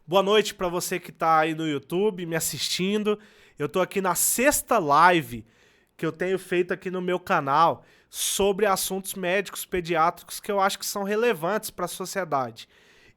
Boa noite para você que está aí no YouTube me assistindo. Eu estou aqui na sexta live que eu tenho feito aqui no meu canal sobre assuntos médicos pediátricos que eu acho que são relevantes para a sociedade.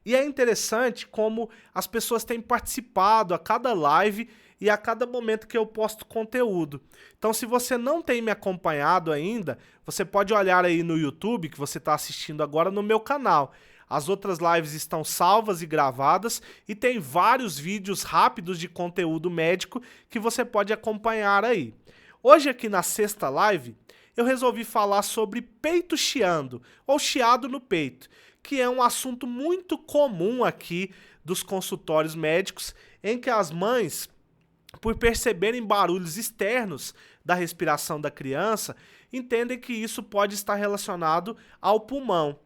E é interessante como as pessoas têm participado a cada live e a cada momento que eu posto conteúdo. Então, se você não tem me acompanhado ainda, você pode olhar aí no YouTube, que você está assistindo agora, no meu canal. As outras lives estão salvas e gravadas e tem vários vídeos rápidos de conteúdo médico que você pode acompanhar aí. Hoje aqui na sexta live, eu resolvi falar sobre peito chiando, ou chiado no peito, que é um assunto muito comum aqui dos consultórios médicos, em que as mães, por perceberem barulhos externos da respiração da criança, entendem que isso pode estar relacionado ao pulmão.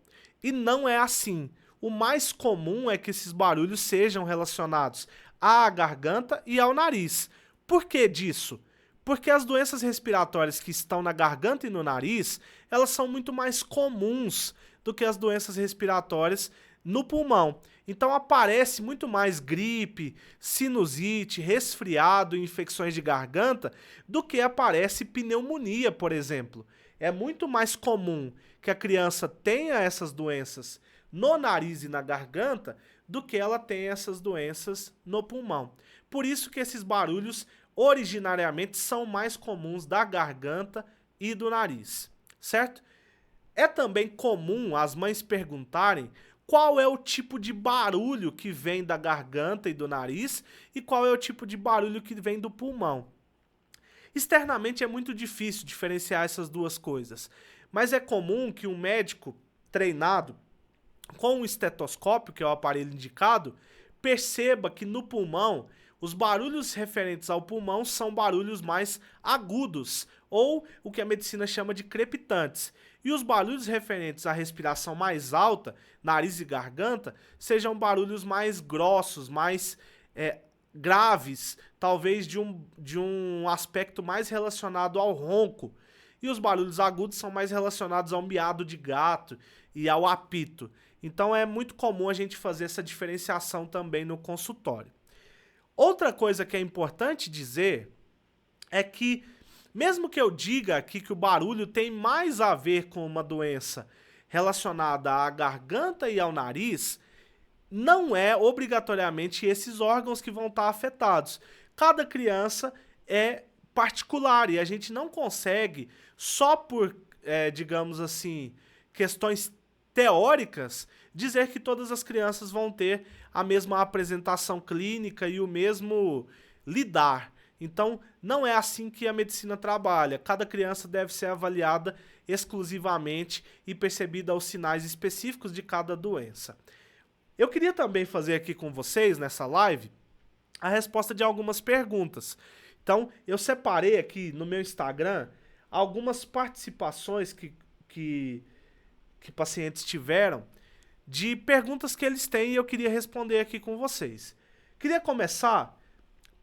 E não é assim. O mais comum é que esses barulhos sejam relacionados à garganta e ao nariz. Por que disso? Porque as doenças respiratórias que estão na garganta e no nariz, elas são muito mais comuns do que as doenças respiratórias no pulmão. Então aparece muito mais gripe, sinusite, resfriado e infecções de garganta do que aparece pneumonia, por exemplo. É muito mais comum que a criança tenha essas doenças no nariz e na garganta do que ela tenha essas doenças no pulmão. Por isso que esses barulhos originariamente são mais comuns da garganta e do nariz, certo? É também comum as mães perguntarem qual é o tipo de barulho que vem da garganta e do nariz e qual é o tipo de barulho que vem do pulmão. Externamente é muito difícil diferenciar essas duas coisas, mas é comum que um médico treinado com um estetoscópio, que é o aparelho indicado, perceba que no pulmão os barulhos referentes ao pulmão são barulhos mais agudos, ou o que a medicina chama de crepitantes. E os barulhos referentes à respiração mais alta, nariz e garganta, sejam barulhos mais grossos, mais graves, talvez de um aspecto mais relacionado ao ronco. E os barulhos agudos são mais relacionados ao miado de gato e ao apito. Então é muito comum a gente fazer essa diferenciação também no consultório. Outra coisa que é importante dizer é que, mesmo que eu diga aqui que o barulho tem mais a ver com uma doença relacionada à garganta e ao nariz, não é obrigatoriamente esses órgãos que vão estar afetados. Cada criança é particular e a gente não consegue, só por, digamos assim, questões teóricas, dizer que todas as crianças vão ter a mesma apresentação clínica e o mesmo lidar. Então, não é assim que a medicina trabalha. Cada criança deve ser avaliada exclusivamente e percebida aos sinais específicos de cada doença. Eu queria também fazer aqui com vocês, nessa live, a resposta de algumas perguntas. Então, eu separei aqui no meu Instagram algumas participações que pacientes tiveram de perguntas que eles têm e eu queria responder aqui com vocês. Queria começar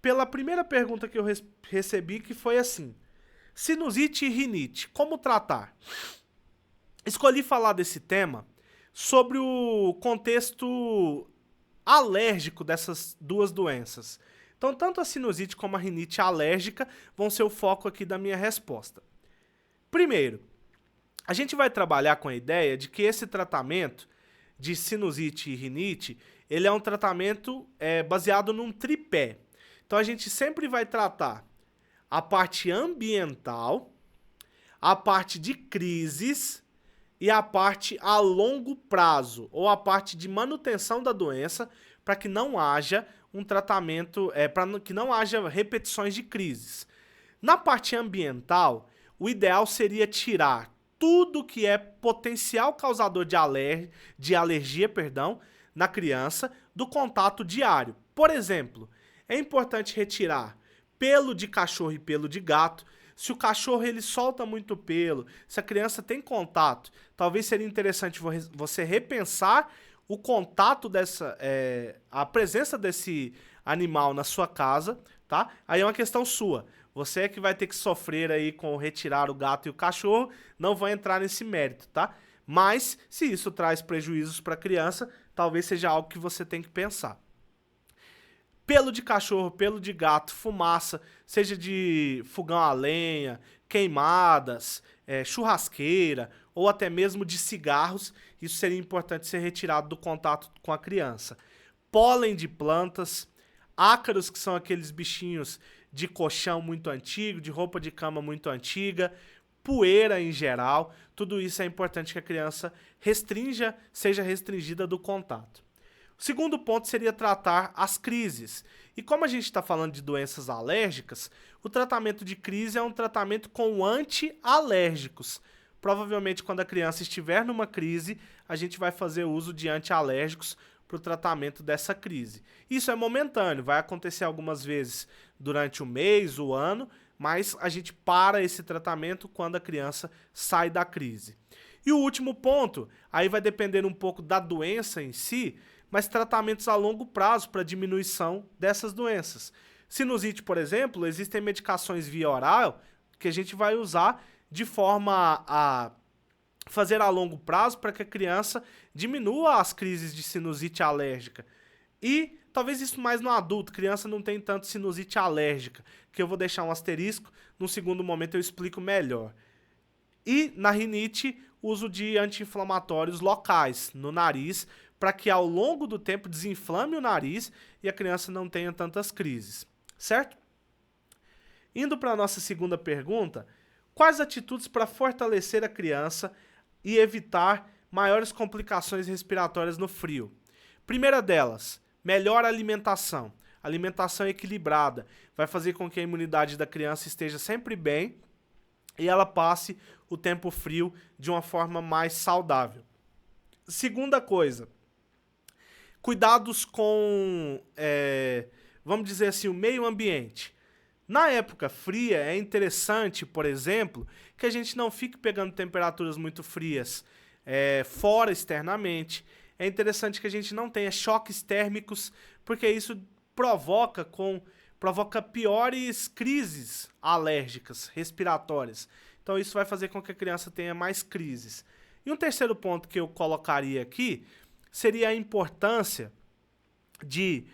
pela primeira pergunta que eu recebi, que foi assim: sinusite e rinite, como tratar? Escolhi falar desse tema sobre o contexto alérgico dessas duas doenças. Então, tanto a sinusite como a rinite alérgica vão ser o foco aqui da minha resposta. Primeiro, a gente vai trabalhar com a ideia de que esse tratamento de sinusite e rinite, ele é um tratamento baseado num tripé. Então, a gente sempre vai tratar a parte ambiental, a parte de crises e a parte a longo prazo, ou a parte de manutenção da doença, para que não haja um tratamento, para que não haja repetições de crises. Na parte ambiental, o ideal seria tirar tudo que é potencial causador de alergia, na criança, do contato diário. Por exemplo, é importante retirar pelo de cachorro e pelo de gato. Se o cachorro ele solta muito pelo, se a criança tem contato, talvez seria interessante você repensar o contato a presença desse animal na sua casa, tá? Aí é uma questão sua. Você é que vai ter que sofrer aí com retirar o gato e o cachorro, não vou entrar nesse mérito, tá? Mas, se isso traz prejuízos para a criança, talvez seja algo que você tem que pensar. pelo de cachorro, pelo de gato, fumaça, seja de fogão a lenha, queimadas, churrasqueira ou até mesmo de cigarros, isso seria importante ser retirado do contato com a criança. Pólen de plantas, ácaros, que são aqueles bichinhos de colchão muito antigo, de roupa de cama muito antiga, poeira em geral, tudo isso é importante que a criança seja restringida do contato. O segundo ponto seria tratar as crises. E como a gente está falando de doenças alérgicas, o tratamento de crise é um tratamento com anti-alérgicos. Provavelmente, quando a criança estiver numa crise, a gente vai fazer uso de anti-alérgicos para o tratamento dessa crise. Isso é momentâneo, vai acontecer algumas vezes durante o mês, o ano, mas a gente para esse tratamento quando a criança sai da crise. E o último ponto, aí vai depender um pouco da doença em si, mas tratamentos a longo prazo para diminuição dessas doenças. Sinusite, por exemplo, existem medicações via oral que a gente vai usar de forma a fazer a longo prazo para que a criança diminua as crises de sinusite alérgica. E talvez isso mais no adulto, criança não tem tanto sinusite alérgica, que eu vou deixar um asterisco, num segundo momento eu explico melhor. E na rinite, uso de anti-inflamatórios locais no nariz, para que ao longo do tempo desinflame o nariz e a criança não tenha tantas crises, certo? Indo para a nossa segunda pergunta, quais atitudes para fortalecer a criança e evitar maiores complicações respiratórias no frio? Primeira delas, melhor alimentação. Alimentação equilibrada vai fazer com que a imunidade da criança esteja sempre bem e ela passe o tempo frio de uma forma mais saudável. Segunda coisa, cuidados com, vamos dizer assim, o meio ambiente. Na época fria, é interessante, por exemplo, que a gente não fique pegando temperaturas muito frias fora externamente. É interessante que a gente não tenha choques térmicos, porque isso provoca piores crises alérgicas, respiratórias. Então isso vai fazer com que a criança tenha mais crises. E um terceiro ponto que eu colocaria aqui seria a importância de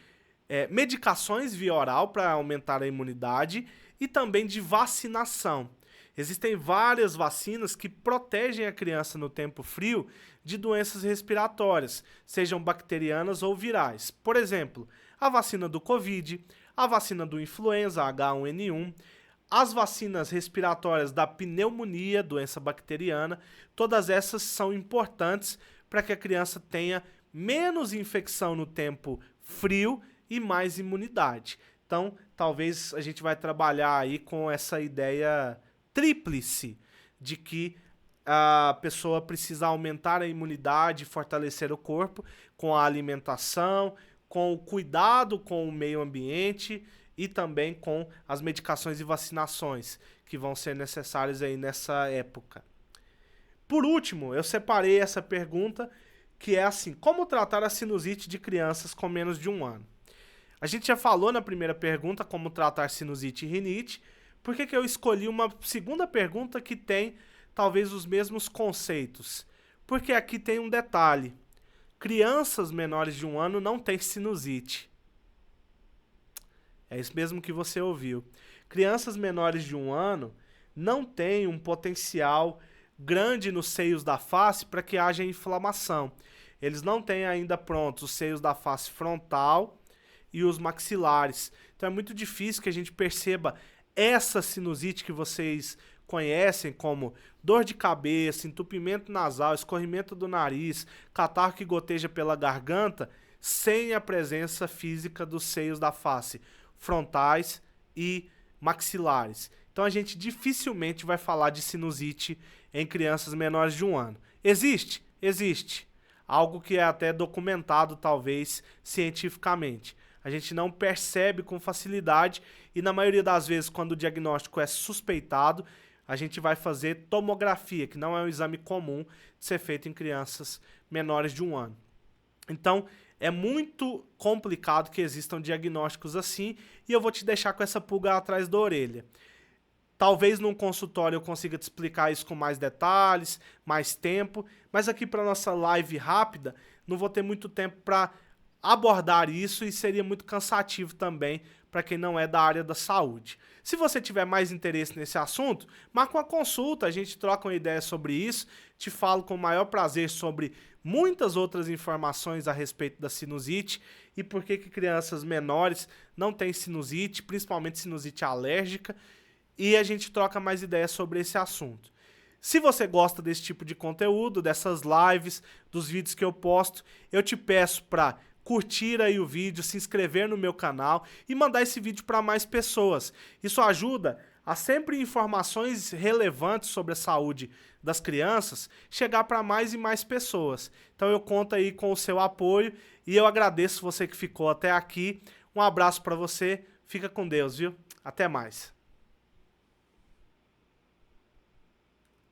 medicações via oral para aumentar a imunidade e também de vacinação. Existem várias vacinas que protegem a criança no tempo frio de doenças respiratórias, sejam bacterianas ou virais. Por exemplo, a vacina do Covid, a vacina do influenza H1N1, as vacinas respiratórias da pneumonia, doença bacteriana, todas essas são importantes para que a criança tenha menos infecção no tempo frio e mais imunidade. Então, talvez a gente vai trabalhar aí com essa ideia tríplice de que a pessoa precisa aumentar a imunidade, fortalecer o corpo com a alimentação, com o cuidado com o meio ambiente e também com as medicações e vacinações que vão ser necessárias aí nessa época. Por último, eu separei essa pergunta que é assim, como tratar a sinusite de crianças com menos de 1 ano? A gente já falou na primeira pergunta como tratar sinusite e rinite. Por que eu escolhi uma segunda pergunta que tem talvez os mesmos conceitos? Porque aqui tem um detalhe. Crianças menores de 1 ano não têm sinusite. É isso mesmo que você ouviu. Crianças menores de 1 ano não têm um potencial grande nos seios da face para que haja inflamação. Eles não têm ainda prontos os seios da face frontal e os maxilares. Então é muito difícil que a gente perceba essa sinusite que vocês conhecem como dor de cabeça, entupimento nasal, escorrimento do nariz, catarro que goteja pela garganta, sem a presença física dos seios da face frontais e maxilares. Então a gente dificilmente vai falar de sinusite em crianças menores de 1 ano. Existe? Existe. Algo que é até documentado, talvez, cientificamente. A gente não percebe com facilidade e, na maioria das vezes, quando o diagnóstico é suspeitado, a gente vai fazer tomografia, que não é um exame comum de ser feito em crianças menores de 1 ano. Então, é muito complicado que existam diagnósticos assim e eu vou te deixar com essa pulga atrás da orelha. Talvez num consultório eu consiga te explicar isso com mais detalhes, mais tempo, mas aqui para nossa live rápida, não vou ter muito tempo para abordar isso e seria muito cansativo também para quem não é da área da saúde. Se você tiver mais interesse nesse assunto, marca uma consulta, a gente troca uma ideia sobre isso, te falo com o maior prazer sobre muitas outras informações a respeito da sinusite e por que crianças menores não têm sinusite, principalmente sinusite alérgica, e a gente troca mais ideias sobre esse assunto. Se você gosta desse tipo de conteúdo, dessas lives, dos vídeos que eu posto, eu te peço para curtir aí o vídeo, se inscrever no meu canal e mandar esse vídeo para mais pessoas. Isso ajuda a sempre informações relevantes sobre a saúde das crianças chegar para mais e mais pessoas. Então eu conto aí com o seu apoio e eu agradeço você que ficou até aqui. Um abraço para você, fica com Deus, viu? Até mais.